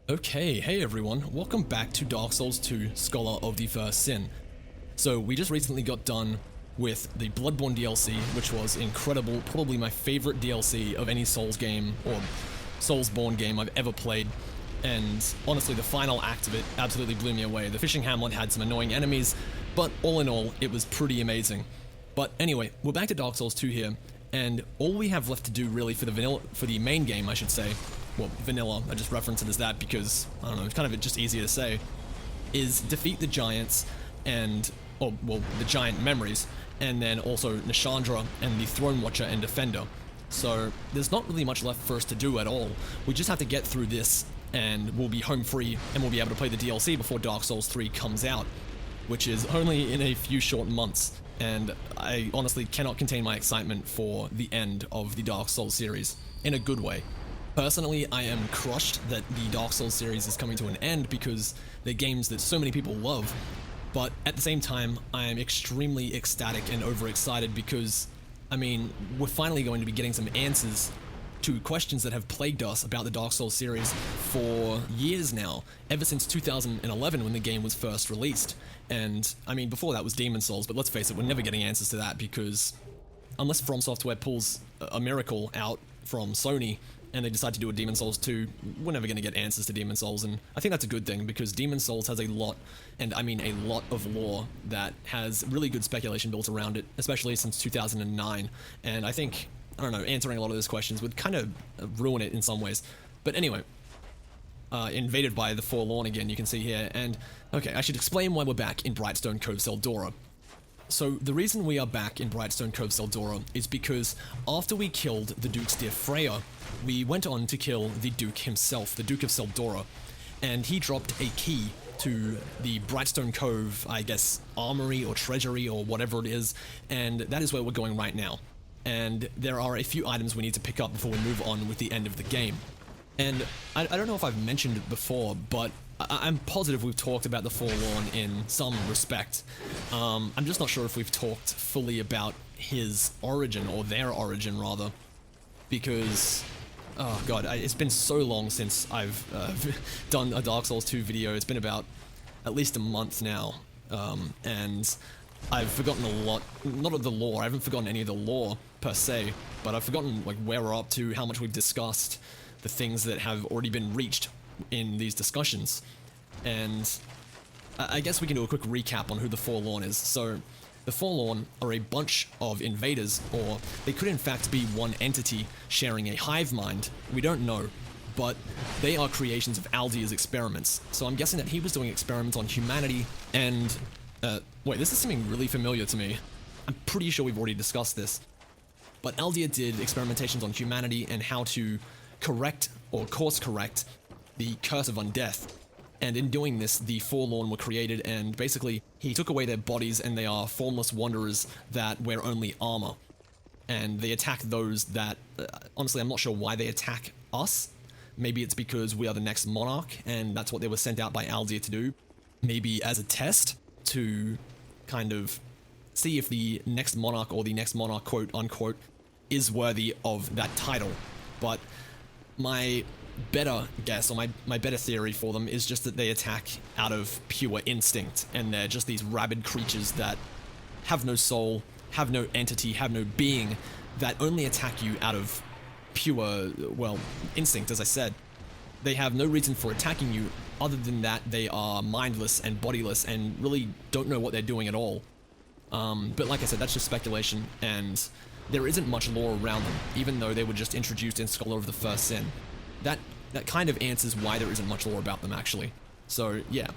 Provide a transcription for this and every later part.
Okay, hey everyone, welcome back to Dark Souls 2 Scholar of the First Sin. So we just recently got done with the Bloodborne DLC, which was incredible, probably my favorite DLC of any Souls game or Soulsborne game I've ever played. And honestly, the final act of it absolutely blew me away. The fishing hamlet had some annoying enemies, but all in all, it was pretty amazing. But anyway, we're back to Dark Souls 2 here, and all we have left to do really for the main game, I should say, well, vanilla, I just reference it as that because, I don't know, it's kind of just easier to say, is defeat the giants and, the giant memories, and then also Nishandra and the Throne Watcher and Defender. So there's not really much left for us to do at all. We just have to get through this and we'll be home free and we'll be able to play the DLC before Dark Souls 3 comes out, which is only in a few short months. And I honestly cannot contain my excitement for the end of the Dark Souls series, in a good way. Personally, I am crushed that the Dark Souls series is coming to an end because they're games that so many people love, but at the same time, I am extremely ecstatic and overexcited because, I mean, we're finally going to be getting some answers to questions that have plagued us about the Dark Souls series for years now, ever since 2011 when the game was first released. And, I mean, before that was Demon Souls, but let's face it, we're never getting answers to that because unless From Software pulls a miracle out from Sony, and they decide to do a Demon Souls 2, we're never going to get answers to Demon Souls, and I think that's a good thing, because Demon Souls has a lot, and I mean a lot of lore that has really good speculation built around it, especially since 2009, and I think, I don't know, answering a lot of those questions would kind of ruin it in some ways. But anyway, invaded by the Forlorn again, you can see here, and okay, I should explain why we're back in Brightstone Cove Seldora. So the reason we are back in Brightstone Cove Seldora is because after we killed the Duke's dear Freya, we went on to kill the Duke himself, the Duke of Seldora, and he dropped a key to the Brightstone Cove, I guess, armory or treasury or whatever it is, and that is where we're going right now. And there are a few items we need to pick up before we move on with the end of the game. And I don't know if I've mentioned it before, but I'm positive we've talked about the Forlorn in some respect. I'm just not sure if we've talked fully about his origin, or their origin rather, because, oh god, it's been so long since I've done a Dark Souls 2 video. It's been about at least a month now, and I've forgotten a lot, not of the lore, I haven't forgotten any of the lore per se, but I've forgotten like where we're up to, how much we've discussed, the things that have already been reached in these discussions. And I guess we can do a quick recap on who the Forlorn is. So the Forlorn are a bunch of invaders, or they could in fact be one entity sharing a hive mind, we don't know, but they are creations of Aldia's experiments. So I'm guessing that he was doing experiments on humanity and wait, this is something really familiar to me. I'm pretty sure we've already discussed this, but Aldia did experimentations on humanity and how to correct or course correct the curse of undeath. And in doing this, the Forlorn were created, and basically he took away their bodies, and they are formless wanderers that wear only armor. And they attack those that, honestly, I'm not sure why they attack us. Maybe it's because we are the next monarch, and that's what they were sent out by Aldia to do. Maybe as a test to kind of see if the next monarch, or the next monarch, quote unquote, is worthy of that title. But my better guess, or my better theory for them, is just that they attack out of pure instinct, and they're just these rabid creatures that have no soul, have no entity, have no being, that only attack you out of pure, well, instinct, as I said. They have no reason for attacking you other than that they are mindless and bodiless and really don't know what they're doing at all. But like I said, that's just speculation, and there isn't much lore around them, even though they were just introduced in Scholar of the First Sin. That kind of answers why there isn't much lore about them, actually. So, yeah.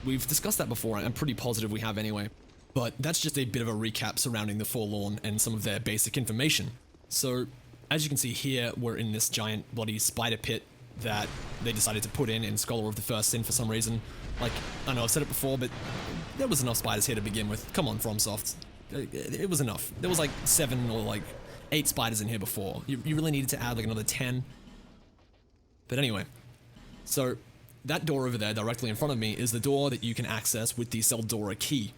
We've discussed that before, I'm pretty positive we have anyway. But that's just a bit of a recap surrounding the Forlorn and some of their basic information. So, as you can see here, we're in this giant bloody spider pit that they decided to put in Scholar of the First Sin for some reason. Like, I know I've said it before, but there was enough spiders here to begin with. Come on, FromSoft. It was enough. There was like 7 or like 8 spiders in here before. You really needed to add like another 10. But anyway, so that door over there directly in front of me is the door that you can access with the Seldora key.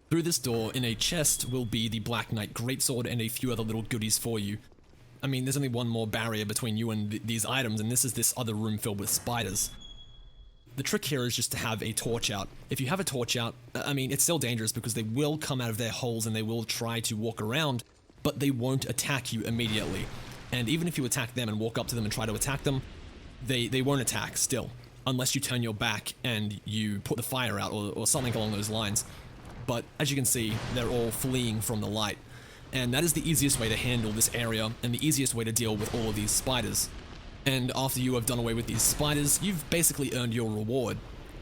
Through this door, in a chest, will be the Black Knight Greatsword and a few other little goodies for you. I mean, there's only one more barrier between you and these items, and this is this other room filled with spiders. the trick here is just to have a torch out. If you have a torch out, I mean, it's still dangerous because they will come out of their holes and they will try to walk around, but they won't attack you immediately. And even if you attack them and walk up to them and try to attack them, they won't attack still, unless you turn your back and you put the fire out or something along those lines. But as you can see, they're all fleeing from the light. And that is the easiest way to handle this area and the easiest way to deal with all of these spiders. And after you have done away with these spiders, you've basically earned your reward.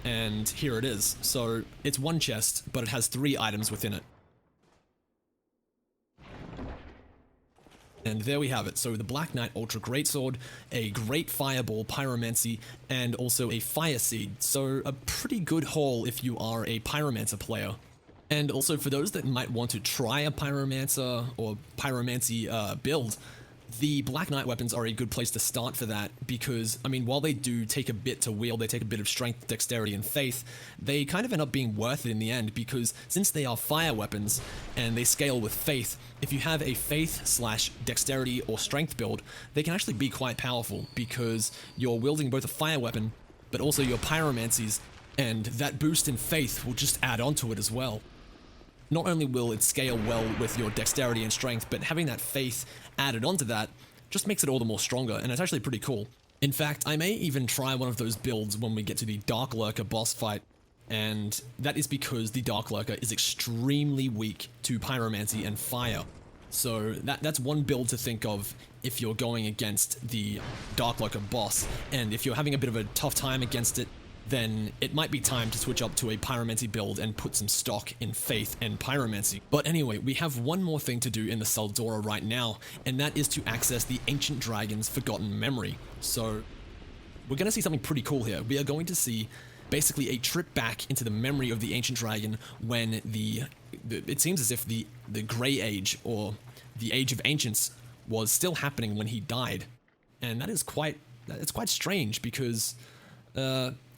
And here it is. So it's one chest, but it has 3 items within it. And there we have it. So the Black Knight Ultra Greatsword, a Great Fireball Pyromancy, and also a Fire Seed. So a pretty good haul if you are a Pyromancer player. And also for those that might want to try a Pyromancer or Pyromancy build, the Black Knight weapons are a good place to start for that because, I mean, while they do take a bit to wield, they take a bit of strength, dexterity, and faith, they kind of end up being worth it in the end because since they are fire weapons and they scale with faith, if you have a faith/dexterity or strength build, they can actually be quite powerful because you're wielding both a fire weapon, but also your pyromancies, and that boost in faith will just add on to it as well. Not only will it scale well with your dexterity and strength, but having that faith added onto that just makes it all the more stronger, and it's actually pretty cool. In fact, I may even try one of those builds when we get to the Dark Lurker boss fight, and that is because the Dark Lurker is extremely weak to pyromancy and fire. So that's one build to think of if you're going against the Dark Lurker boss, and if you're having a bit of a tough time against it, then it might be time to switch up to a pyromancy build and put some stock in faith and pyromancy. But anyway, we have one more thing to do in the Seldora right now, and that is to access the Ancient Dragon's Forgotten Memory. So we're going to see something pretty cool here. We are going to see basically a trip back into the memory of the Ancient Dragon when it seems as if the Grey Age, or the Age of Ancients, was still happening when he died. And that is quite strange because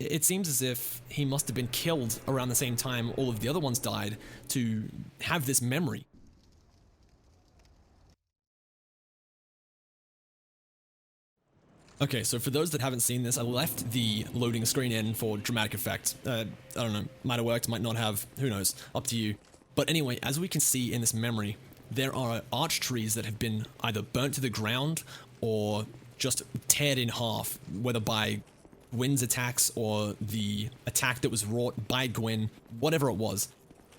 it seems as if he must have been killed around the same time all of the other ones died to have this memory. Okay, so for those that haven't seen this, I left the loading screen in for dramatic effect. I don't know, might have worked, might not have, who knows, up to you. But anyway, as we can see in this memory, there are arch trees that have been either burnt to the ground or just teared in half, whether by Gwyn's attacks or the attack that was wrought by Gwyn, whatever it was.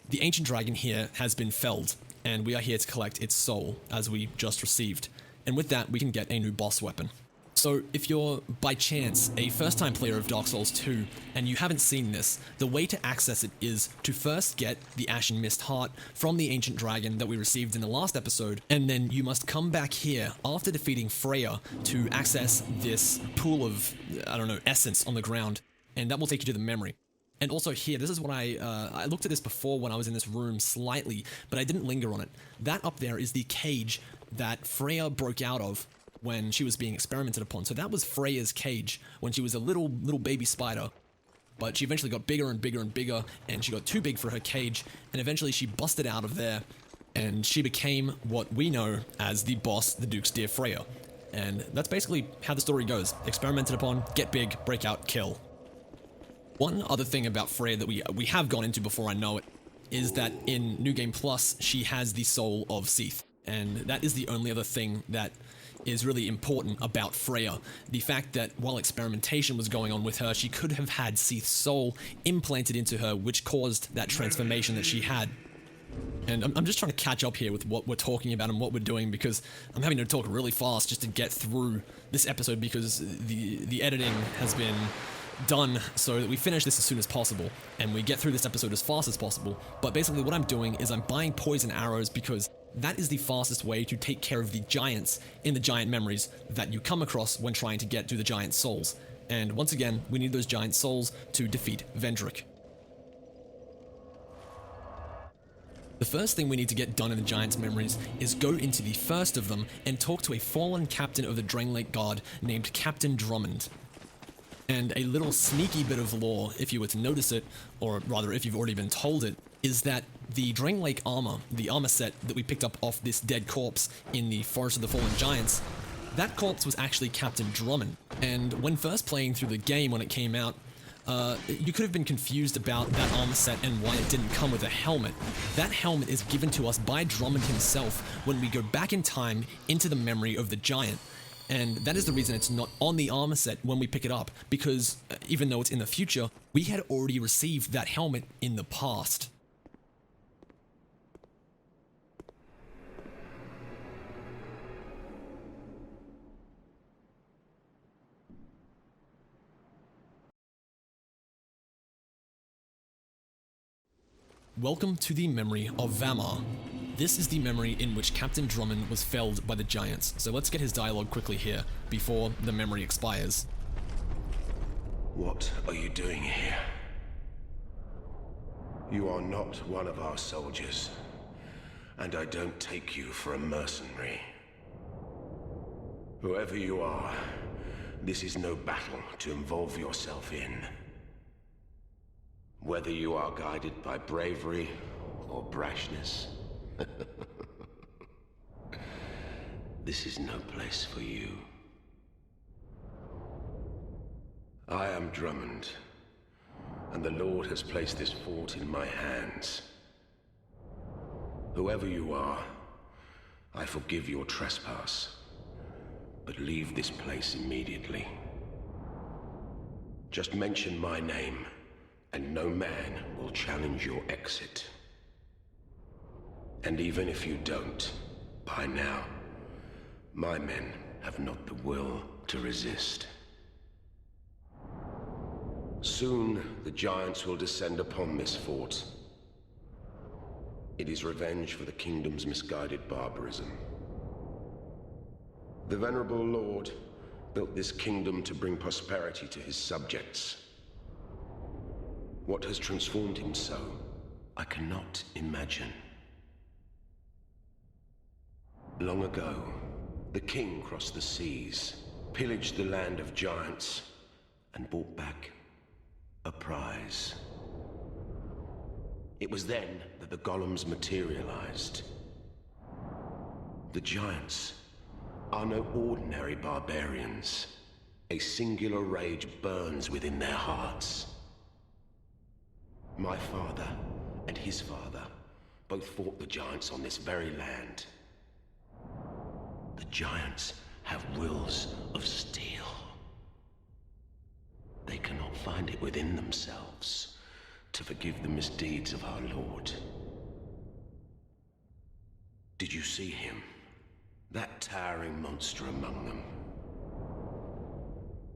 The Ancient Dragon here has been felled, and we are here to collect its soul, as we just received. And with that, we can get a new boss weapon. So if you're, by chance, a first-time player of Dark Souls 2, and you haven't seen this, the way to access it is to first get the Ashen Mist Heart from the Ancient Dragon that we received in the last episode, and then you must come back here after defeating Freya to access this pool of, I don't know, essence on the ground, and that will take you to the memory. And also here, this is what I looked at this before when I was in this room slightly, but I didn't linger on it. That up there is the cage that Freya broke out of when she was being experimented upon. So that was Freya's cage when she was a little baby spider. But she eventually got bigger and bigger and bigger, and she got too big for her cage, and eventually she busted out of there, and she became what we know as the boss, the Duke's dear Freya. And that's basically how the story goes. Experimented upon, get big, break out, kill. One other thing about Freya that we have gone into before I know it, is that in New Game Plus, she has the soul of Seath. And that is the only other thing that is really important about Freya. The fact that while experimentation was going on with her, she could have had Seath's soul implanted into her, which caused that transformation that she had. And I'm just trying to catch up here with what we're talking about and what we're doing, because I'm having to talk really fast just to get through this episode, because the editing has been done so that we finish this as soon as possible and we get through this episode as fast as possible. But basically what I'm doing is I'm buying poison arrows because that is the fastest way to take care of the giants in the giant memories that you come across when trying to get to the giant souls. And once again, we need those giant souls to defeat Vendrick. The first thing we need to get done in the Giants' memories is go into the first of them and talk to a fallen captain of the Drain Lake Guard named Captain Drummond. And a little sneaky bit of lore, if you were to notice it, or rather if you've already been told it, is that the Drain Lake armor, the armor set that we picked up off this dead corpse in the Forest of the Fallen Giants, that corpse was actually Captain Drummond. And when first playing through the game when it came out, you could have been confused about that armor set and why it didn't come with a helmet. That helmet is given to us by Drummond himself when we go back in time into the memory of the giant. And that is the reason it's not on the armor set when we pick it up, because even though it's in the future, we had already received that helmet in the past. Welcome to the memory of Vamz Mir. This is the memory in which Captain Drummond was felled by the giants, so let's get his dialogue quickly here, before the memory expires. What are you doing here? You are not one of our soldiers, and I don't take you for a mercenary. Whoever you are, this is no battle to involve yourself in. Whether you are guided by bravery or brashness, this is no place for you. I am Drummond, and the Lord has placed this fort in my hands. Whoever you are, I forgive your trespass, but leave this place immediately. Just mention my name, and no man will challenge your exit. And even if you don't, by now, my men have not the will to resist. Soon, the giants will descend upon this fort. It is revenge for the kingdom's misguided barbarism. The venerable Lord built this kingdom to bring prosperity to his subjects. What has transformed him so, I cannot imagine. Long ago, the king crossed the seas, pillaged the land of giants, and brought back a prize. It was then that the golems materialized. The giants are no ordinary barbarians. A singular rage burns within their hearts. My father and his father both fought the giants on this very land. The giants have wills of steel. They cannot find it within themselves to forgive the misdeeds of our Lord. Did you see him? That towering monster among them.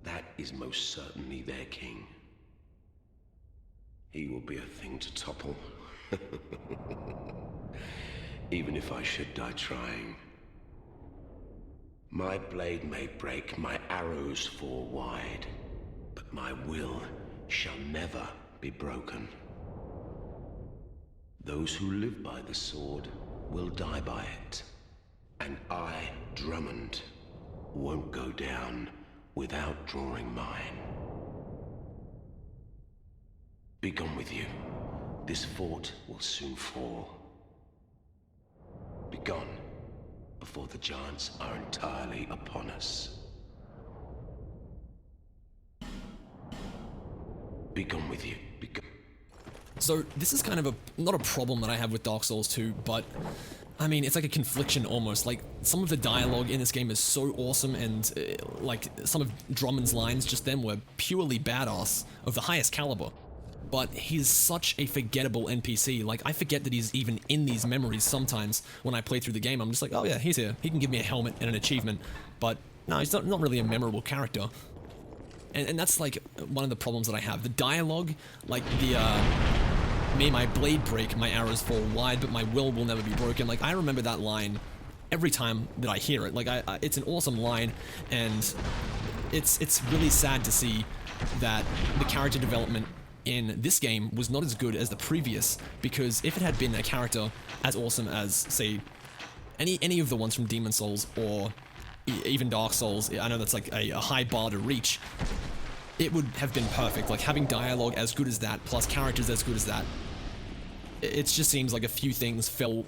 That is most certainly their king. He will be a thing to topple. Even if I should die trying. My blade may break, my arrows fall wide, but my will shall never be broken. Those who live by the sword will die by it, and I, Drummond, won't go down without drawing mine. Be gone with you. This fort will soon fall. Be gone before the giants are entirely upon us. Be gone with you. Be gone. So this is kind of not a problem that I have with Dark Souls 2, but I mean, it's like a confliction almost. Like, some of the dialogue in this game is so awesome, and like some of Drummond's lines just then were purely badass of the highest caliber. But he's such a forgettable NPC. Like, I forget that he's even in these memories sometimes when I play through the game. I'm just like, oh yeah, he's here. He can give me a helmet and an achievement. But no, he's not really a memorable character. And that's like one of the problems that I have. The dialogue, like may my blade break, my arrows fall wide, but my will never be broken. Like, I remember that line every time that I hear it. Like, it's an awesome line, and it's really sad to see that the character development in this game was not as good as the previous, because if it had been a character as awesome as, say, any of the ones from Demon Souls or even Dark Souls, I know that's like a high bar to reach, it would have been perfect. Like, having dialogue as good as that, plus characters as good as that, it just seems like a few things fell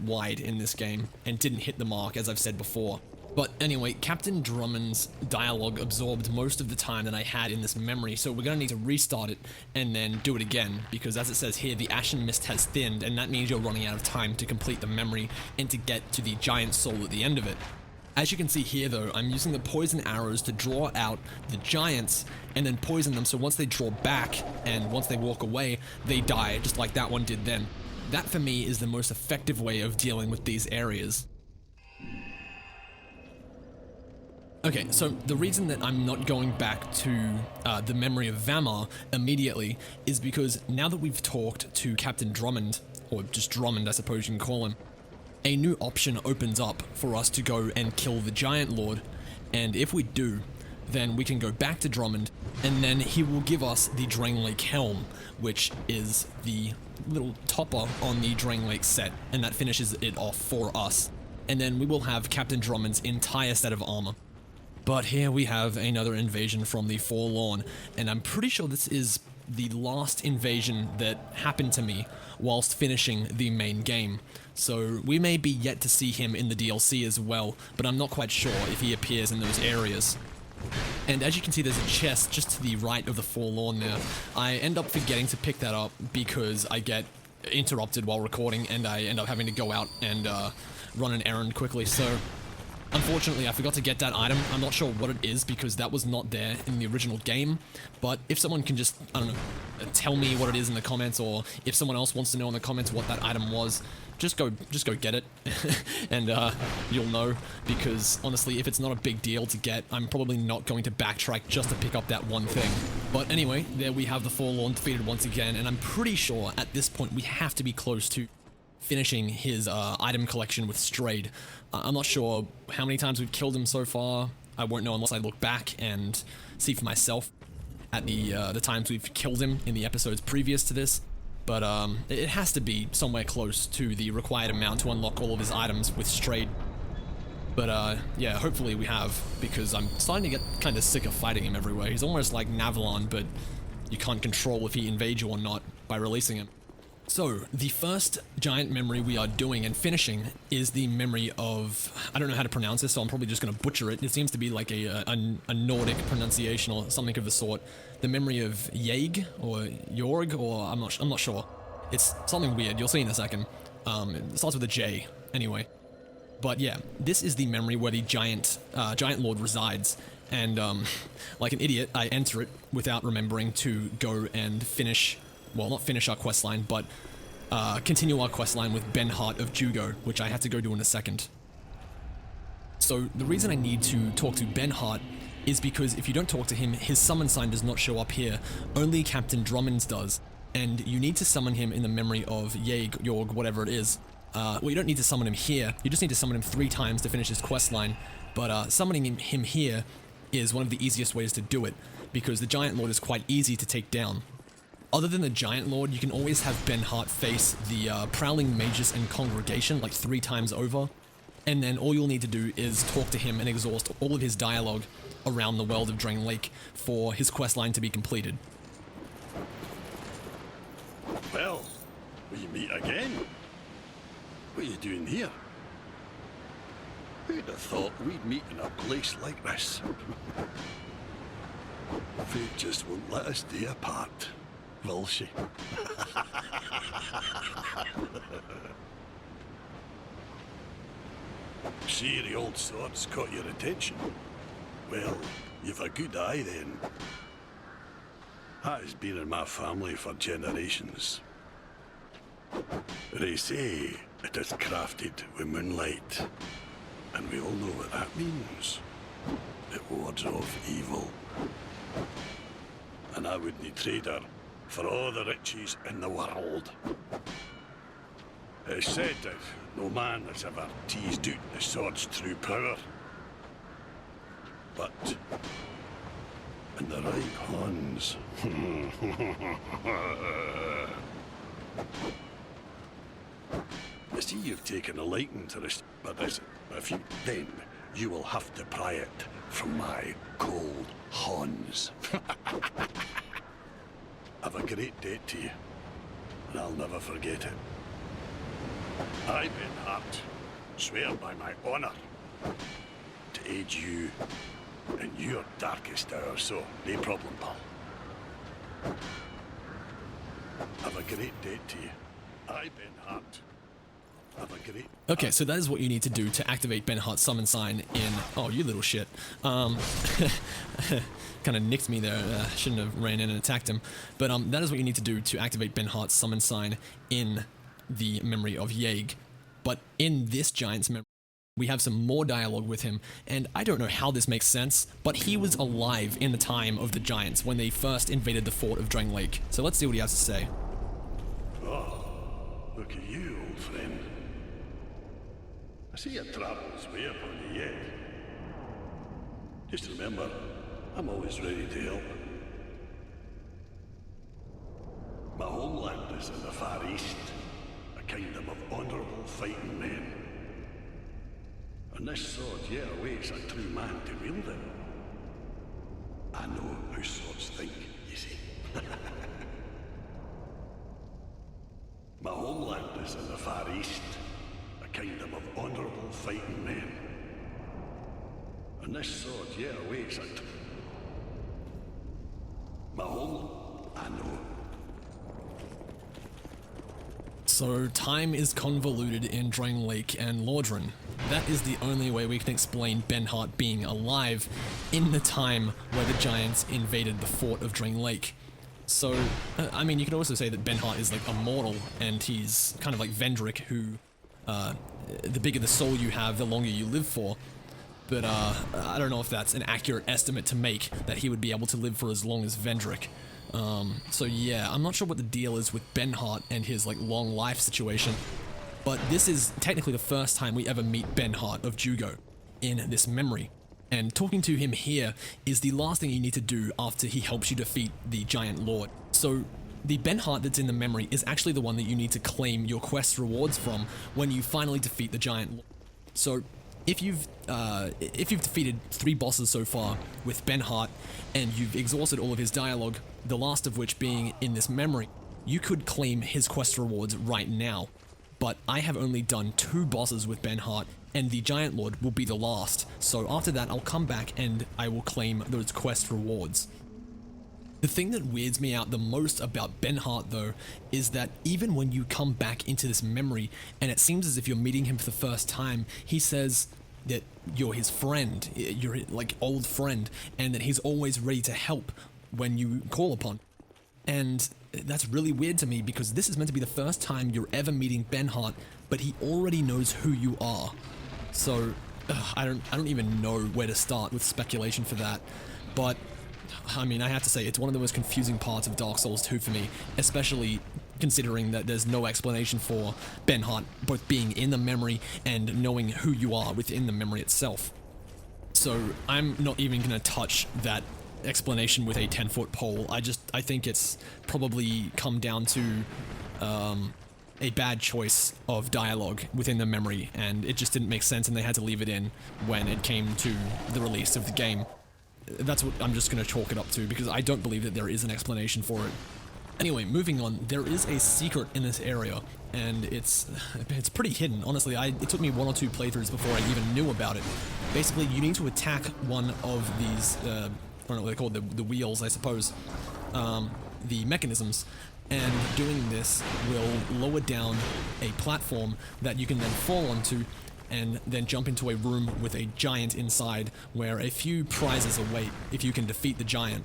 wide in this game and didn't hit the mark, as I've said before. But anyway, Captain Drummond's dialogue absorbed most of the time that I had in this memory, so we're going to need to restart it and then do it again, because as it says here, the Ashen Mist has thinned, and that means you're running out of time to complete the memory and to get to the giant soul at the end of it. As you can see here though, I'm using the poison arrows to draw out the giants and then poison them, so once they draw back and once they walk away, they die, just like that one did then. That for me is the most effective way of dealing with these areas. Okay, so the reason that I'm not going back to the memory of Vamz immediately is because now that we've talked to Captain Drummond, or just Drummond I suppose you can call him, a new option opens up for us to go and kill the Giant Lord, and if we do, then we can go back to Drummond, and then he will give us the Drain Lake Helm, which is the little topper on the Drain Lake set, and that finishes it off for us. And then we will have Captain Drummond's entire set of armor. But here we have another invasion from the Forlorn, and I'm pretty sure this is the last invasion that happened to me whilst finishing the main game. So we may be yet to see him in the DLC as well, but I'm not quite sure if he appears in those areas. And as you can see, there's a chest just to the right of the Forlorn there. I end up forgetting to pick that up because I get interrupted while recording and I end up having to go out and run an errand quickly, so unfortunately, I forgot to get that item. I'm not sure what it is because that was not there in the original game, but if someone can just, I don't know, tell me what it is in the comments, or if someone else wants to know in the comments what that item was, just go get it, and you'll know, because honestly, if it's not a big deal to get, I'm probably not going to backtrack just to pick up that one thing. But anyway, there we have the Forlorn defeated once again, and I'm pretty sure at this point we have to be close to finishing his item collection with Strayed. I'm not sure how many times we've killed him so far. I won't know unless I look back and see for myself at the times we've killed him in the episodes previous to this. But it has to be somewhere close to the required amount to unlock all of his items with Strayed. But yeah, hopefully we have, because I'm starting to get kind of sick of fighting him everywhere. He's almost like Navalon, but you can't control if he invades you or not by releasing him. So, the first giant memory we are doing and finishing is the memory of, I don't know how to pronounce this, so I'm probably just going to butcher it. It seems to be like a Nordic pronunciation or something of the sort. The memory of Yeg, or Jorg, or I'm not sure. It's something weird, you'll see in a second. It starts with a J, anyway. But yeah, this is the memory where the giant lord resides. And like an idiot, I enter it without remembering to go and finish, well, not finish our questline, but continue our questline with Benhart of Jugo, which I have to go do in a second. So the reason I need to talk to Benhart is because if you don't talk to him, his summon sign does not show up here. Only Captain Drummond's does, and you need to summon him in the memory of Yeg, Jorg, whatever it is. Well, you don't need to summon him here, you just need to summon him 3 times to finish his questline, but summoning him here is one of the easiest ways to do it, because the Giant Lord is quite easy to take down. Other than the Giant Lord, you can always have Benhart face the Prowling Magus and Congregation like 3 times over, and then all you'll need to do is talk to him and exhaust all of his dialogue around the world of Drain Lake for his questline to be completed. Well, we meet again. What are you doing here? Who'd have thought we'd meet in a place like this? Fate just won't let us stay apart, will she? See, the old sword's caught your attention. Well, you've a good eye then. That has been in my family for generations. They say it is crafted with moonlight, and we all know what that means. It wards off evil. And I wouldn't trade her for all the riches in the world. It's said that no man has ever teased out the sword's true power. But in the right hands. I see you've taken a liking to this, but if you then you will have to pry it from my cold hands. I've a great debt to you, and I'll never forget it. I, Benhart, swear by my honor to aid you in your darkest hour, so no problem, pal. Have a great day to you. Aye, Benhart. Have a great... Okay, so that is what you need to do to activate Benhart's summon sign in... Oh, you little shit. Kind of nicked me there. Shouldn't have ran in and attacked him. But that is what you need to do to activate Benhart's summon sign in the memory of Yeg. But in this giant's memory, we have some more dialogue with him, and I don't know how this makes sense, but he was alive in the time of the giants when they first invaded the fort of Drang Lake. So let's see what he has to say. Oh, look at you, old friend. I see your travels way upon you yet. Just remember, I'm always ready to help. My homeland is in the Far East, a kingdom of honourable fighting men. And this sword yet awaits a true man to wield it. I know how swords think, you see. My homeland is in the Far East, a kingdom of honourable fighting men. And this sword yet awaits a my homeland, I know. So time is convoluted in Drang Lake and Lordran. That is the only way we can explain Benhart being alive in the time where the giants invaded the fort of Drang Lake. So, I mean, you could also say that Benhart is like immortal, and he's kind of like Vendrick, who, the bigger the soul you have, the longer you live for. But, I don't know if that's an accurate estimate to make, that he would be able to live for as long as Vendrick. So yeah, I'm not sure what the deal is with Benhart and his, like, long life situation. But this is technically the first time we ever meet Benhart of Jugo in this memory. And talking to him here is the last thing you need to do after he helps you defeat the Giant Lord. So the Benhart that's in the memory is actually the one that you need to claim your quest rewards from when you finally defeat the Giant Lord. So if you've defeated 3 bosses so far with Benhart and you've exhausted all of his dialogue, the last of which being in this memory, you could claim his quest rewards right now. But I have only done 2 bosses with Benhart, and the Giant Lord will be the last. So after that, I'll come back and I will claim those quest rewards. The thing that weirds me out the most about Benhart, though, is that even when you come back into this memory, and it seems as if you're meeting him for the first time, he says that you're his friend, you're like old friend, and that he's always ready to help when you call upon. And that's really weird to me because this is meant to be the first time you're ever meeting Benhart, but he already knows who you are. So I don't even know where to start with speculation for that. But I mean, I have to say it's one of the most confusing parts of Dark Souls 2 for me, especially considering that there's no explanation for Benhart both being in the memory and knowing who you are within the memory itself. So I'm not even gonna touch that explanation with a 10-foot pole. I think it's probably come down to a bad choice of dialogue within the memory, and it just didn't make sense and they had to leave it in when it came to the release of the game. That's what I'm just going to chalk it up to, because I don't believe that there is an explanation for it. Anyway, moving on, there is a secret in this area, and it's pretty hidden, honestly. It took me 1 or 2 playthroughs before I even knew about it. Basically, you need to attack one of these, I don't know what they're called, the wheels, I suppose, the mechanisms, and doing this will lower down a platform that you can then fall onto and then jump into a room with a giant inside where a few prizes await if you can defeat the giant.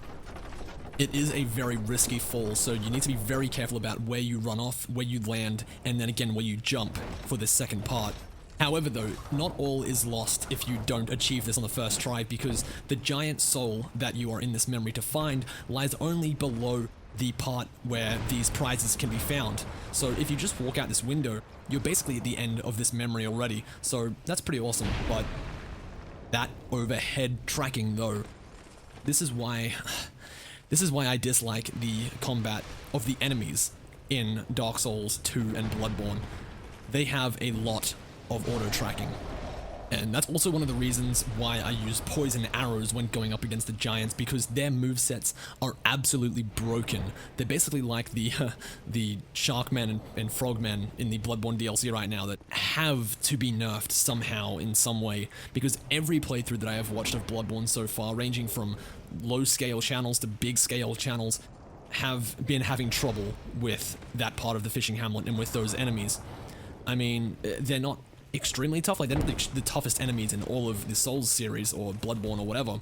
It is a very risky fall, so you need to be very careful about where you run off, where you land, and then again where you jump for this second part. However though, not all is lost if you don't achieve this on the first try, because the giant soul that you are in this memory to find lies only below the part where these prizes can be found. So if you just walk out this window, you're basically at the end of this memory already, so that's pretty awesome. But that overhead tracking though, this is why I dislike the combat of the enemies in Dark Souls 2 and Bloodborne. They have a lot of auto tracking. And that's also one of the reasons why I use poison arrows when going up against the giants, because their movesets are absolutely broken. They're basically like the Sharkmen and Frogmen in the Bloodborne DLC right now that have to be nerfed somehow in some way, because every playthrough that I have watched of Bloodborne so far, ranging from low scale channels to big scale channels, have been having trouble with that part of the fishing hamlet and with those enemies. I mean, they're not extremely tough, like they're not the toughest enemies in all of the Souls series or Bloodborne or whatever,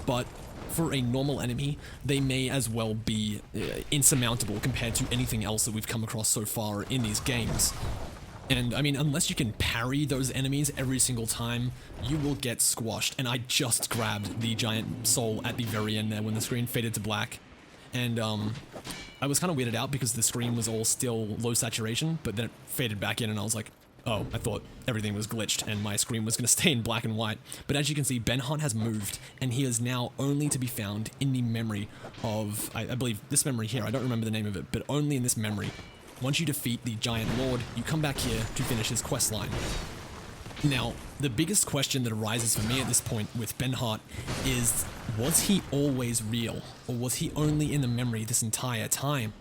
but for a normal enemy, they may as well be insurmountable compared to anything else that we've come across so far in these games. And I mean, unless you can parry those enemies every single time, you will get squashed. And I just grabbed the giant soul at the very end there when the screen faded to black. And I was kind of weirded out because the screen was all still low saturation, but then it faded back in and I was like, oh, I thought everything was glitched and my screen was going to stay in black and white. But as you can see, Benhart has moved, and he is now only to be found in the memory of, I believe, this memory here. I don't remember the name of it, but only in this memory. Once you defeat the Giant Lord, you come back here to finish his questline. Now, the biggest question that arises for me at this point with Benhart is, was he always real, or was he only in the memory this entire time?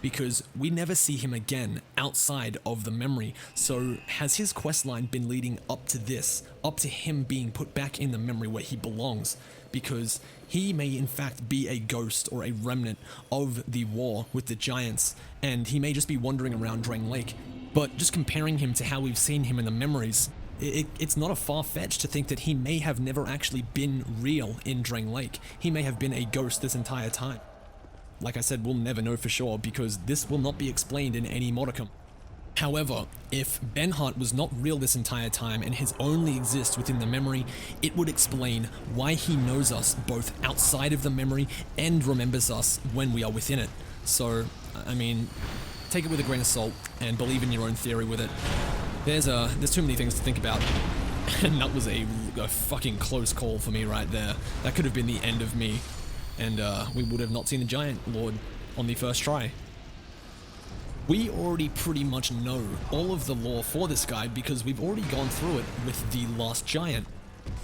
Because we never see him again outside of the memory, so has his questline been leading up to this, up to him being put back in the memory where he belongs? Because he may in fact be a ghost or a remnant of the war with the giants, and he may just be wandering around Drain Lake. But just comparing him to how we've seen him in the memories, it's not a far-fetched to think that he may have never actually been real in Drain Lake. He may have been a ghost this entire time. Like I said, we'll never know for sure because this will not be explained in any modicum. However, if Benhart was not real this entire time and his only exists within the memory, it would explain why he knows us both outside of the memory and remembers us when we are within it. So, I mean, take it with a grain of salt and believe in your own theory with it. There's too many things to think about. And that was a fucking close call for me right there. That could have been the end of me. And we would have not seen the Giant Lord on the first try. We already pretty much know all of the lore for this guy because we've already gone through it with the Last Giant.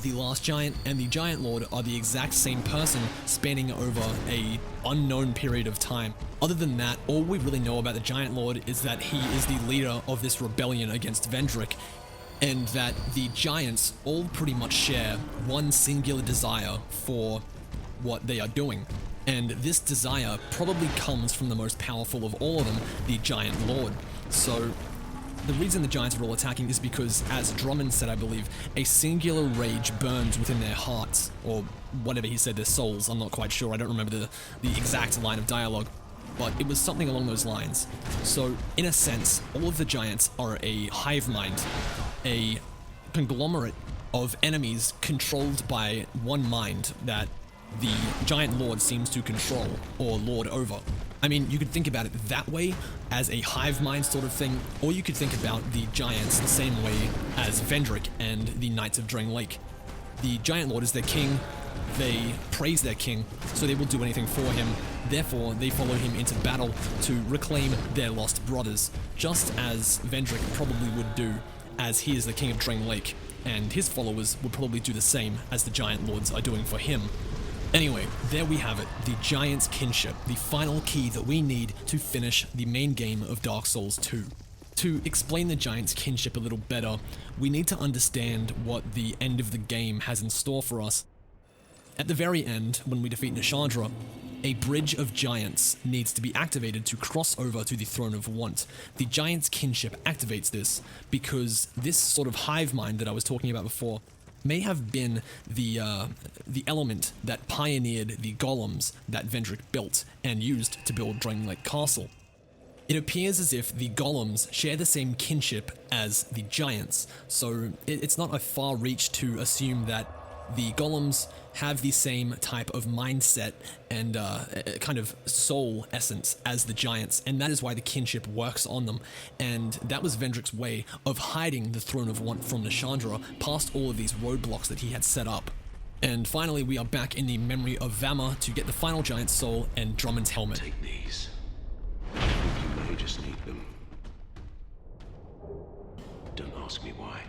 The Last Giant and the Giant Lord are the exact same person spanning over a unknown period of time. Other than that, all we really know about the Giant Lord is that he is the leader of this rebellion against Vendrick, and that the Giants all pretty much share one singular desire for what they are doing. And this desire probably comes from the most powerful of all of them, the Giant Lord. So the reason the Giants are all attacking is because, as Drummond said, I believe, a singular rage burns within their hearts, or whatever he said, their souls, I'm not quite sure, I don't remember the exact line of dialogue, but it was something along those lines. So, in a sense, all of the Giants are a hive mind, a conglomerate of enemies controlled by one mind that the Giant Lord seems to control or lord over. I mean, you could think about it that way, as a hive mind sort of thing, or you could think about the Giants the same way as Vendrick and the Knights of Drain Lake. The Giant Lord is their king, they praise their king, so they will do anything for him, therefore they follow him into battle to reclaim their lost brothers, just as Vendrick probably would do, as he is the king of Drain Lake, and his followers would probably do the same as the Giant Lords are doing for him. Anyway, there we have it, the Giant's Kinship, the final key that we need to finish the main game of Dark Souls 2. To explain the Giant's Kinship a little better, we need to understand what the end of the game has in store for us. At the very end, when we defeat Nishandra, a bridge of giants needs to be activated to cross over to the Throne of Want. The Giant's Kinship activates this because this sort of hive mind that I was talking about before may have been the element that pioneered the golems that Vendrick built and used to build Drain Lake Castle. It appears as if the golems share the same kinship as the giants, so it's not a far reach to assume that the golems have the same type of mindset and kind of soul essence as the giants, and that is why the kinship works on them. And that was Vendrick's way of hiding the Throne of Want from Nishandra past all of these roadblocks that he had set up. And finally, we are back in the memory of Vamz Mir to get the final giant soul and Drummond's helmet. Take these. I think you may just need them. Don't ask me why.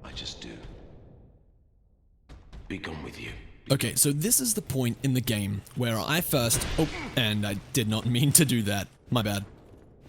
I just do. Be gone with you. Okay, so this is the point in the game where I first... Oh, and I did not mean to do that. My bad.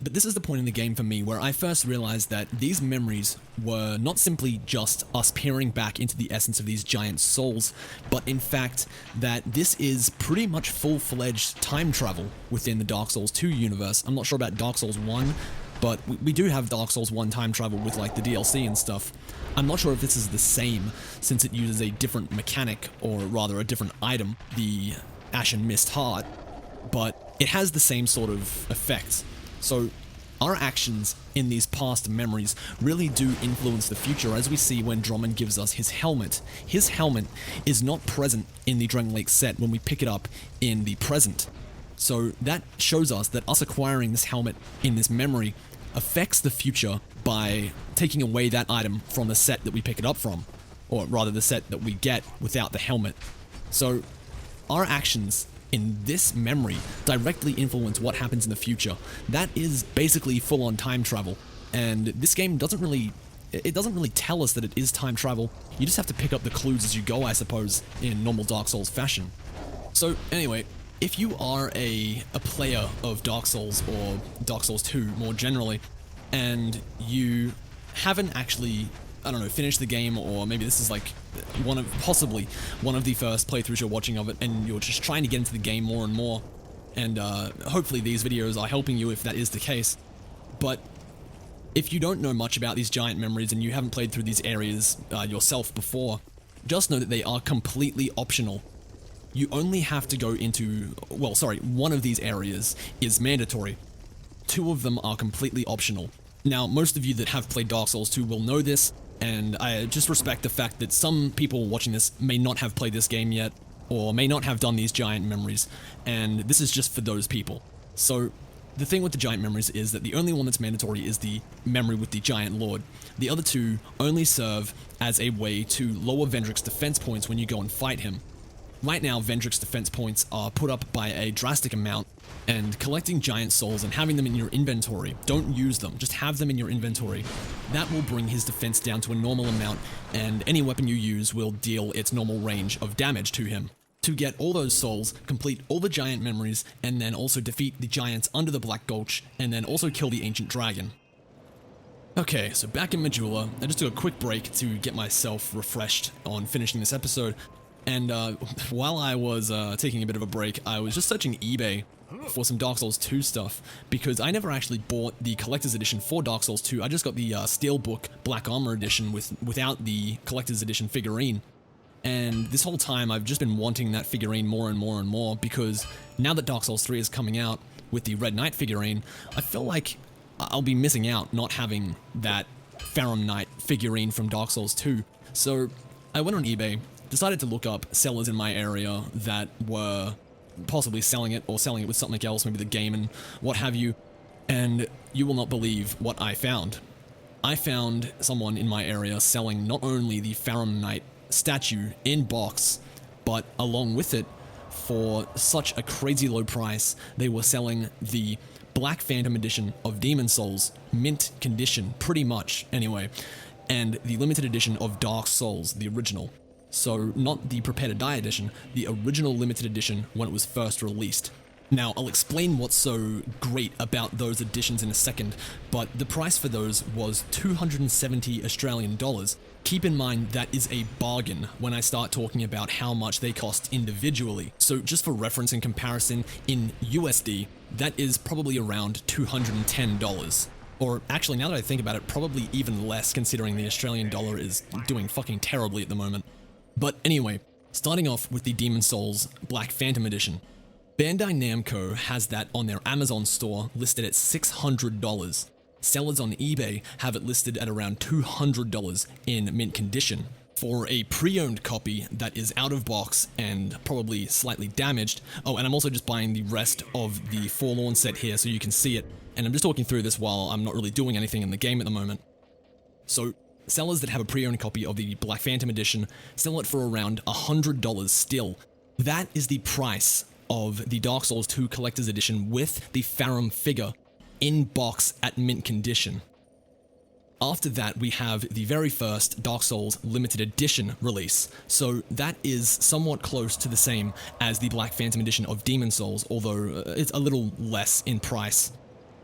But this is the point in the game for me where I first realized that these memories were not simply just us peering back into the essence of these giant souls, but in fact that this is pretty much full-fledged time travel within the Dark Souls 2 universe. I'm not sure about Dark Souls 1, but we do have Dark Souls 1 time travel with like the DLC and stuff. I'm not sure if this is the same, since it uses a different mechanic, or rather a different item, the Ashen Mist Heart, but it has the same sort of effect. So our actions in these past memories really do influence the future, as we see when Drummond gives us his helmet. His helmet is not present in the Dragon Lake set when we pick it up in the present. So that shows us that us acquiring this helmet in this memory affects the future by taking away that item from the set that we pick it up from, or rather the set that we get without the helmet. So our actions in this memory directly influence what happens in the future. That is basically full-on time travel, and this game doesn't really tell us that it is time travel. You just have to pick up the clues as you go, I suppose, in normal Dark Souls fashion. So anyway, if you are a player of Dark Souls or Dark Souls 2 more generally, and you haven't actually, I don't know, finished the game, or maybe this is like possibly one of the first playthroughs you're watching of it, and you're just trying to get into the game more and more, and hopefully these videos are helping you if that is the case. But if you don't know much about these giant memories and you haven't played through these areas yourself before, just know that they are completely optional. You only have to go into, well, sorry, one of these areas is mandatory. Two of them are completely optional. Now, most of you that have played Dark Souls 2 will know this, and I just respect the fact that some people watching this may not have played this game yet, or may not have done these giant memories, and this is just for those people. So, the thing with the giant memories is that the only one that's mandatory is the memory with the giant lord. The other two only serve as a way to lower Vendrick's defense points when you go and fight him. Right now, Vendrick's defense points are put up by a drastic amount, and collecting giant souls and having them in your inventory, don't use them, just have them in your inventory. That will bring his defense down to a normal amount, and any weapon you use will deal its normal range of damage to him. To get all those souls, complete all the giant memories, and then also defeat the giants under the Black Gulch, and then also kill the ancient dragon. Okay, so back in Majula, I just took a quick break to get myself refreshed on finishing this episode. And while I was taking a bit of a break, I was just searching eBay for some Dark Souls 2 stuff, because I never actually bought the Collector's Edition for Dark Souls 2. I just got the Steelbook Black Armor Edition without the Collector's Edition figurine. And this whole time I've just been wanting that figurine more and more and more, because now that Dark Souls 3 is coming out with the Red Knight figurine, I feel like I'll be missing out not having that Farum Knight figurine from Dark Souls 2. So I went on eBay, decided to look up sellers in my area that were possibly selling it, or selling it with something else, maybe the game and what have you, and you will not believe what I found. I found someone in my area selling not only the Farum Knight statue in box, but along with it, for such a crazy low price, they were selling the Black Phantom Edition of Demon Souls, mint condition, pretty much, anyway, and the limited edition of Dark Souls, the original. So, not the Prepare to Die edition, the original limited edition when it was first released. Now, I'll explain what's so great about those editions in a second, but the price for those was 270 Australian dollars. Keep in mind that is a bargain when I start talking about how much they cost individually. So just for reference and comparison, in USD, that is probably around $210. Or actually, now that I think about it, probably even less, considering the Australian dollar is doing fucking terribly at the moment. But anyway, starting off with the Demon Souls Black Phantom Edition. Bandai Namco has that on their Amazon store listed at $600. Sellers on eBay have it listed at around $200 in mint condition. For a pre-owned copy that is out of box and probably slightly damaged. Oh, and I'm also just buying the rest of the Forlorn set here so you can see it. And I'm just talking through this while I'm not really doing anything in the game at the moment. So, sellers that have a pre-owned copy of the Black Phantom Edition sell it for around $100 still. That is the price of the Dark Souls 2 Collector's Edition with the Farum figure in box at mint condition. After that, we have the very first Dark Souls limited edition release. So that is somewhat close to the same as the Black Phantom edition of Demon Souls, although it's a little less in price.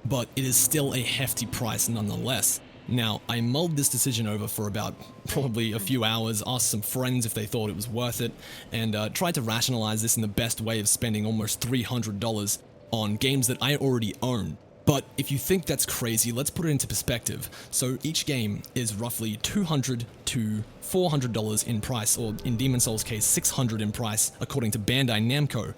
But it is still a hefty price nonetheless. Now, I mulled this decision over for about probably a few hours, asked some friends if they thought it was worth it, and tried to rationalize this in the best way of spending almost $300 on games that I already own. But if you think that's crazy, let's put it into perspective. So each game is roughly $200 to $400 in price, or in Demon Souls' case, $600 in price, according to Bandai Namco.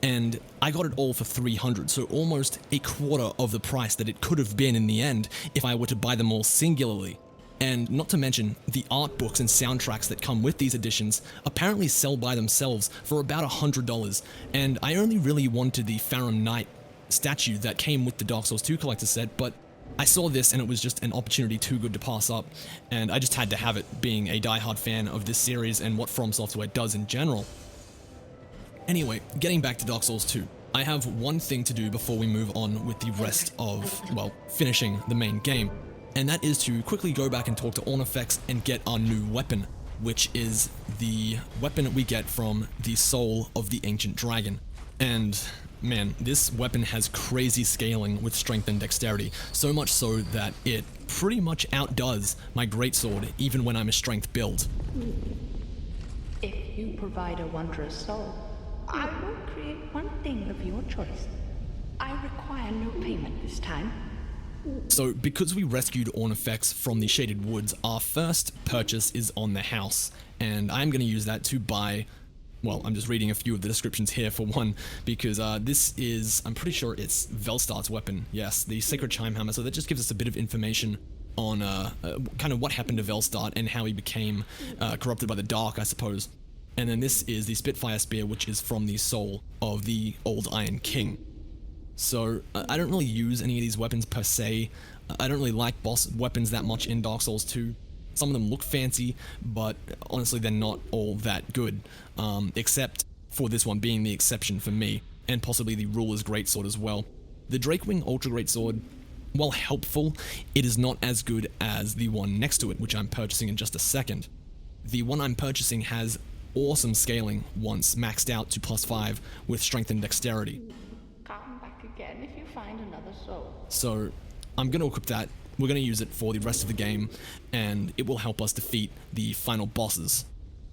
And I got it all for $300, so almost a quarter of the price that it could have been in the end if I were to buy them all singularly. And not to mention, the art books and soundtracks that come with these editions apparently sell by themselves for about $100, and I only really wanted the Farum Knight statue that came with the Dark Souls 2 collector set, but I saw this and it was just an opportunity too good to pass up, and I just had to have it, being a diehard fan of this series and what From Software does in general. Anyway, getting back to Dark Souls 2, I have one thing to do before we move on with the rest of, well, finishing the main game, and that is to quickly go back and talk to Ornifex and get our new weapon, which is the weapon we get from the soul of the ancient dragon. And man, this weapon has crazy scaling with strength and dexterity, so much so that it pretty much outdoes my greatsword even when I'm a strength build. If you provide a wondrous soul, I will create one thing of your choice. I require no payment this time. So, because we rescued Ornifex from the Shaded Woods, our first purchase is on the house, and I'm going to use that to buy, well, I'm just reading a few of the descriptions here for one, because this is, I'm pretty sure it's Velstart's weapon, yes, the Sacred Chime Hammer, so that just gives us a bit of information on kind of what happened to Velstart and how he became corrupted by the Dark, I suppose. And then this is the Spitfire Spear, which is from the soul of the Old Iron King. So, I don't really use any of these weapons per se. I don't really like boss weapons that much in Dark Souls 2. Some of them look fancy, but honestly they're not all that good. Except for this one being the exception for me, and possibly the Ruler's Greatsword as well. The Drakewing Ultra Greatsword, while helpful, it is not as good as the one next to it, which I'm purchasing in just a second. The one I'm purchasing has awesome scaling once maxed out to +5 with strength and dexterity. Come back again if you find another soul. So I'm going to equip that, we're going to use it for the rest of the game, and it will help us defeat the final bosses.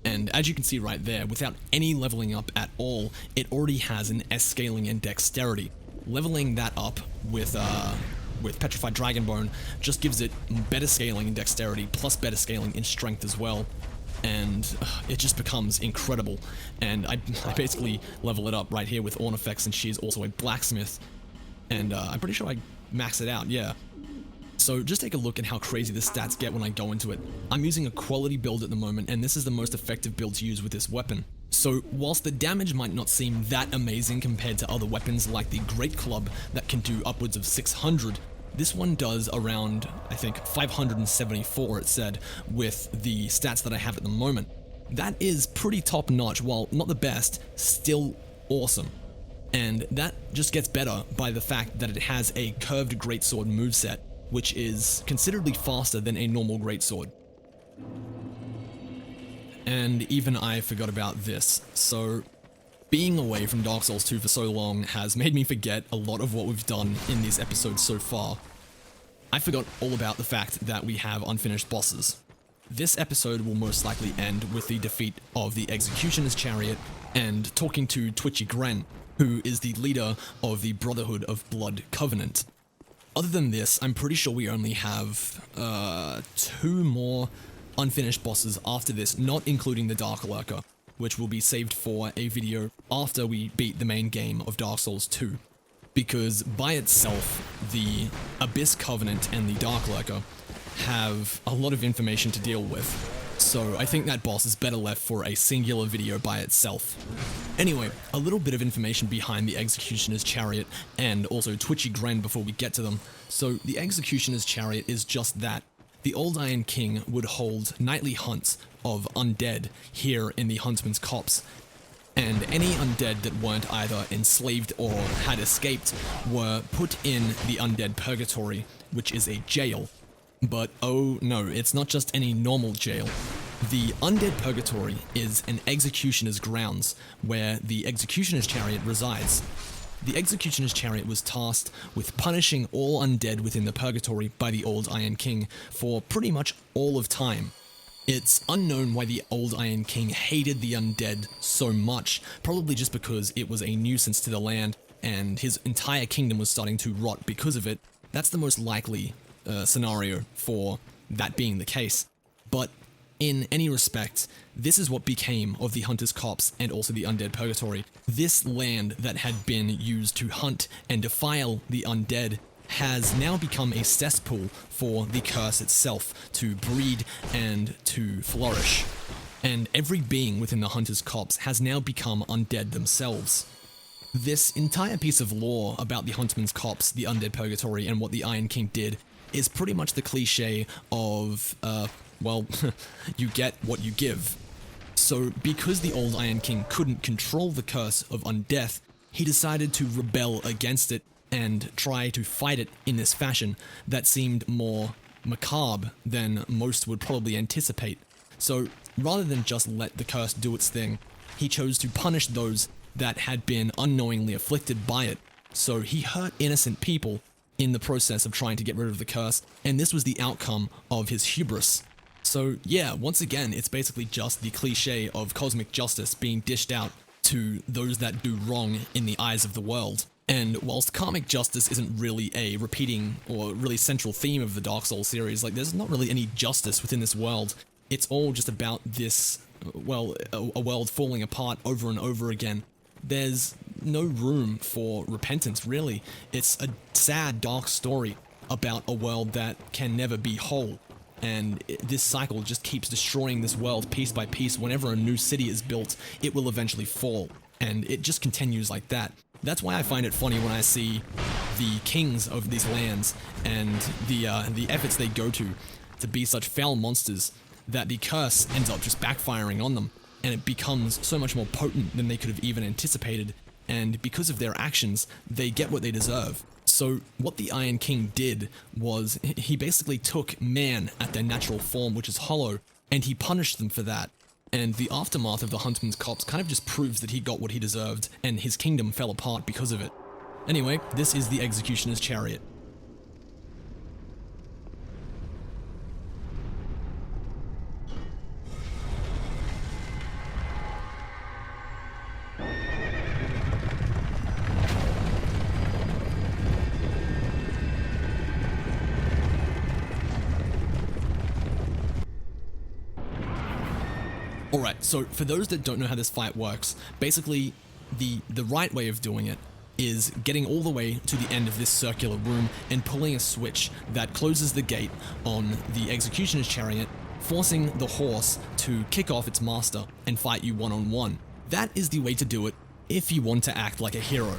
And as you can see right there, without any leveling up at all, it already has an S scaling and dexterity. Leveling that up with Petrified Dragonbone just gives it better scaling and dexterity, plus better scaling in strength as well. And it just becomes incredible. And I basically level it up right here with Ornifex, and she's also a blacksmith. And I'm pretty sure I max it out, yeah. So just take a look at how crazy the stats get when I go into it. I'm using a quality build at the moment, and this is the most effective build to use with this weapon. So whilst the damage might not seem that amazing compared to other weapons like the Great Club that can do upwards of 600, this one does around, I think, 574 it said, with the stats that I have at the moment. That is pretty top notch, while not the best, still awesome. And that just gets better by the fact that it has a curved greatsword moveset, which is considerably faster than a normal greatsword. And even I forgot about this, so being away from Dark Souls 2 for so long has made me forget a lot of what we've done in these episodes so far. I forgot all about the fact that we have unfinished bosses. This episode will most likely end with the defeat of the Executioner's Chariot and talking to Twitchy Gren, who is the leader of the Brotherhood of Blood Covenant. Other than this, I'm pretty sure we only have 2 more unfinished bosses after this, not including the Dark Lurker, which will be saved for a video after we beat the main game of Dark Souls 2. Because by itself, the Abyss Covenant and the Dark Lurker have a lot of information to deal with, so I think that boss is better left for a singular video by itself. Anyway, a little bit of information behind the Executioner's Chariot and also Twitchy Gren before we get to them. So the Executioner's Chariot is just that. The Old Iron King would hold nightly hunts of undead here in the Huntsman's Copse, and any undead that weren't either enslaved or had escaped were put in the Undead Purgatory, which is a jail. But oh no, it's not just any normal jail. The Undead Purgatory is an executioner's grounds, where the Executioner's Chariot resides. The Executioner's Chariot was tasked with punishing all undead within the Purgatory by the Old Iron King for pretty much all of time. It's unknown why the Old Iron King hated the undead so much, probably just because it was a nuisance to the land and his entire kingdom was starting to rot because of it. That's the most likely scenario for that being the case. But in any respect, this is what became of the Hunter's Copse and also the Undead Purgatory. This land that had been used to hunt and defile the undead has now become a cesspool for the curse itself to breed and to flourish. And every being within the Hunter's Copse has now become undead themselves. This entire piece of lore about the Huntsman's Copse, the Undead Purgatory, and what the Iron King did is pretty much the cliche of, well, you get what you give. So because the Old Iron King couldn't control the curse of undeath, he decided to rebel against it and try to fight it in this fashion that seemed more macabre than most would probably anticipate. So rather than just let the curse do its thing, he chose to punish those that had been unknowingly afflicted by it. So he hurt innocent people in the process of trying to get rid of the curse, and this was the outcome of his hubris. So yeah, once again, it's basically just the cliche of cosmic justice being dished out to those that do wrong in the eyes of the world. And whilst karmic justice isn't really a repeating or really central theme of the Dark Souls series, like there's not really any justice within this world. It's all just about this, well, a world falling apart over and over again. There's no room for repentance, really. It's a sad, dark story about a world that can never be whole. And this cycle just keeps destroying this world piece by piece. Whenever a new city is built, it will eventually fall. And it just continues like that. That's why I find it funny when I see the kings of these lands and the efforts they go to be such foul monsters that the curse ends up just backfiring on them. And it becomes so much more potent than they could have even anticipated. And because of their actions, they get what they deserve. So what the Iron King did was he basically took man at their natural form, which is hollow, and he punished them for that. And the aftermath of the Huntsman's Copse kind of just proves that he got what he deserved, and his kingdom fell apart because of it. Anyway, this is the Executioner's Chariot. Alright, so for those that don't know how this fight works, basically the right way of doing it is getting all the way to the end of this circular room and pulling a switch that closes the gate on the Executioner's Chariot, forcing the horse to kick off its master and fight you one-on-one. That is the way to do it if you want to act like a hero.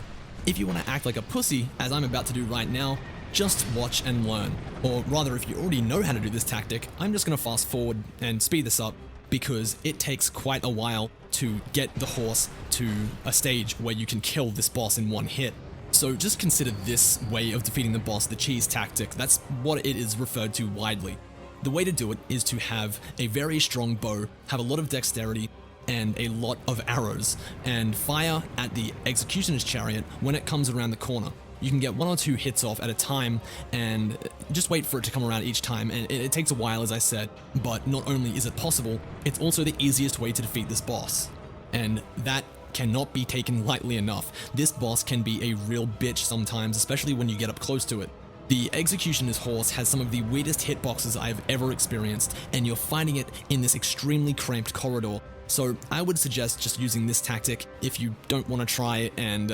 If you want to act like a pussy, as I'm about to do right now, just watch and learn. Or rather, if you already know how to do this tactic, I'm just going to fast forward and speed this up, because it takes quite a while to get the horse to a stage where you can kill this boss in one hit. So just consider this way of defeating the boss the cheese tactic. That's what it is referred to widely. The way to do it is to have a very strong bow, have a lot of dexterity, and a lot of arrows, and fire at the Executioner's Chariot when it comes around the corner. You can get 1 or 2 hits off at a time, and just wait for it to come around each time, and it takes a while, as I said, but not only is it possible, it's also the easiest way to defeat this boss. And that cannot be taken lightly enough. This boss can be a real bitch sometimes, especially when you get up close to it. The Executioner's horse has some of the weirdest hitboxes I've ever experienced, and you're fighting it in this extremely cramped corridor. So I would suggest just using this tactic if you don't want to try and,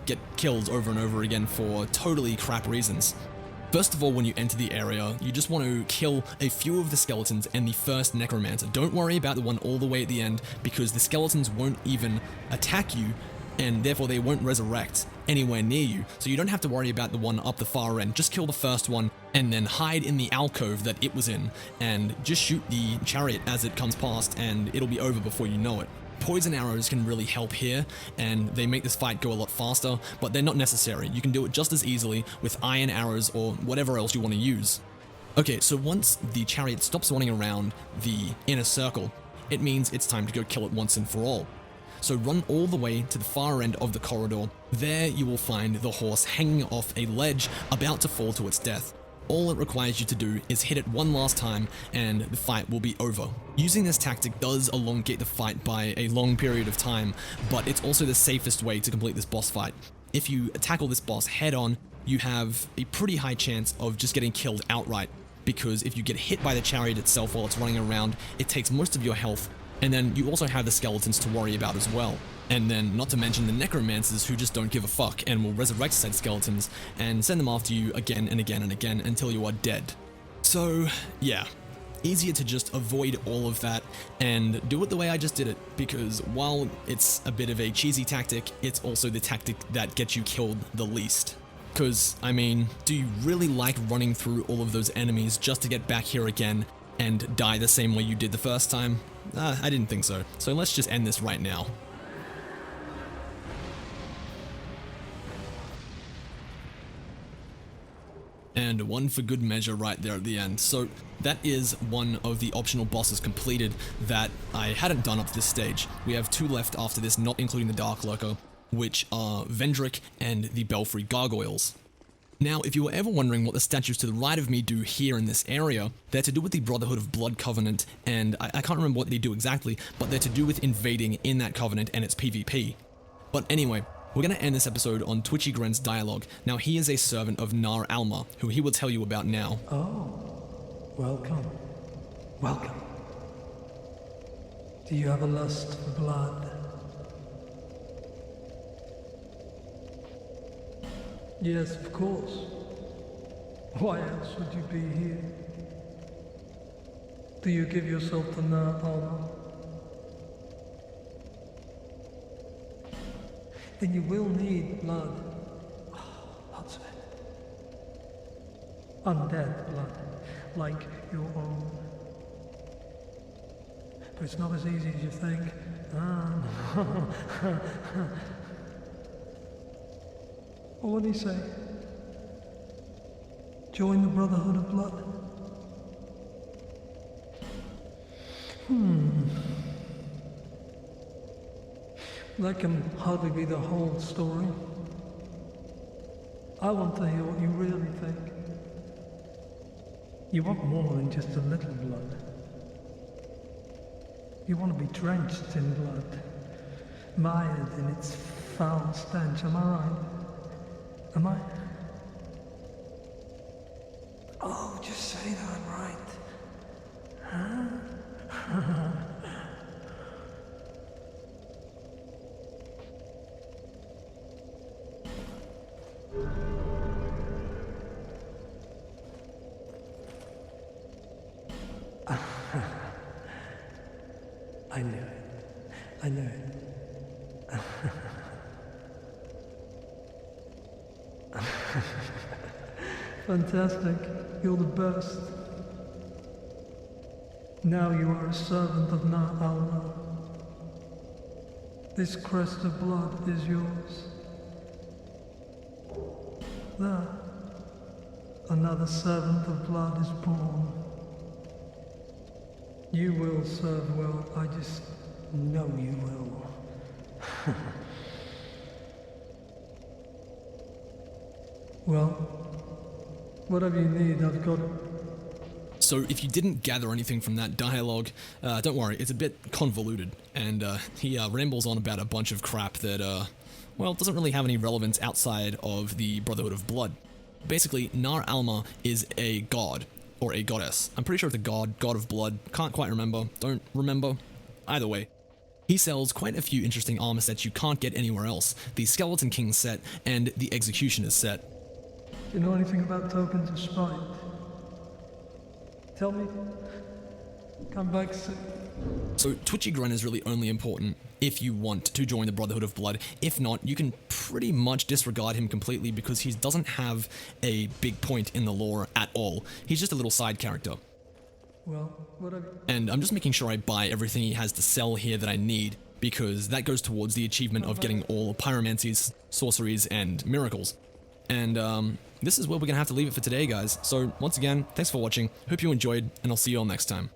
get killed over and over again for totally crap reasons. First of all, when you enter the area, you just want to kill a few of the skeletons and the first necromancer. Don't worry about the one all the way at the end, because the skeletons won't even attack you, and therefore they won't resurrect anywhere near you. So you don't have to worry about the one up the far end. Just kill the first one and then hide in the alcove that it was in and just shoot the chariot as it comes past, and it'll be over before you know it. Poison arrows can really help here, and they make this fight go a lot faster, but they're not necessary. You can do it just as easily with iron arrows or whatever else you want to use. Okay, so once the chariot stops running around the inner circle, it means it's time to go kill it once and for all. So run all the way to the far end of the corridor. There you will find the horse hanging off a ledge about to fall to its death. All it requires you to do is hit it one last time and the fight will be over. Using this tactic does elongate the fight by a long period of time, but it's also the safest way to complete this boss fight. If you tackle this boss head on, you have a pretty high chance of just getting killed outright, because if you get hit by the chariot itself while it's running around, it takes most of your health, and then you also have the skeletons to worry about as well. And then, not to mention the necromancers who just don't give a fuck and will resurrect said skeletons and send them after you again and again and again until you are dead. So, yeah. Easier to just avoid all of that and do it the way I just did it, because while it's a bit of a cheesy tactic, it's also the tactic that gets you killed the least. Because, I mean, do you really like running through all of those enemies just to get back here again and die the same way you did the first time? I didn't think so. So let's just end this right now. And one for good measure right there at the end. So that is one of the optional bosses completed that I hadn't done up to this stage. We have 2 left after this, not including the Dark Lurker, which are Vendrick and the Belfry Gargoyles. Now, if you were ever wondering what the statues to the right of me do here in this area, they're to do with the Brotherhood of Blood Covenant, and I can't remember what they do exactly, but they're to do with invading in that covenant and its PvP. But anyway, we're going to end this episode on Twitchy Gren's dialogue. Now, he is a servant of Nar Alma, who he will tell you about now. Oh, welcome. Welcome. Do you have a lust for blood? Yes, of course. Why else would you be here? Do you give yourself to Nar Alma? Then you will need blood. Lots of it. Undead blood, like your own. But it's not as easy as you think. Well, what do you say? Join the Brotherhood of Blood? That can hardly be the whole story. I want to hear what you really think. You want more than just a little blood. You want to be drenched in blood, mired in its foul stench. Am I right? Am I? Oh, just say that I'm right. Huh? I knew it. I knew it. Fantastic. You're the best. Now you are a servant of Nar Alma. This crest of blood is yours. There. Another servant of blood is born. You will serve well. I just know you will. Well, whatever you need, I've got it. So if you didn't gather anything from that dialogue, don't worry, it's a bit convoluted, and he rambles on about a bunch of crap that, well, doesn't really have any relevance outside of the Brotherhood of Blood. Basically, Nar Alma is a god, or a goddess. I'm pretty sure it's a god of blood, can't quite remember, don't remember. Either way, he sells quite a few interesting armor sets you can't get anywhere else. The Skeleton King set and the Executioner's set. Do you know anything about tokens of spite? Tell me. Come back soon. So Twitchy Gren is really only important if you want to join the Brotherhood of Blood. If not, you can pretty much disregard him completely because he doesn't have a big point in the lore at all. He's just a little side character. Well, whatever. And I'm just making sure I buy everything he has to sell here that I need, because that goes towards the achievement of getting all pyromancies, sorceries, and miracles. And this is where we're going to have to leave it for today, guys. So once again, thanks for watching. Hope you enjoyed, and I'll see you all next time.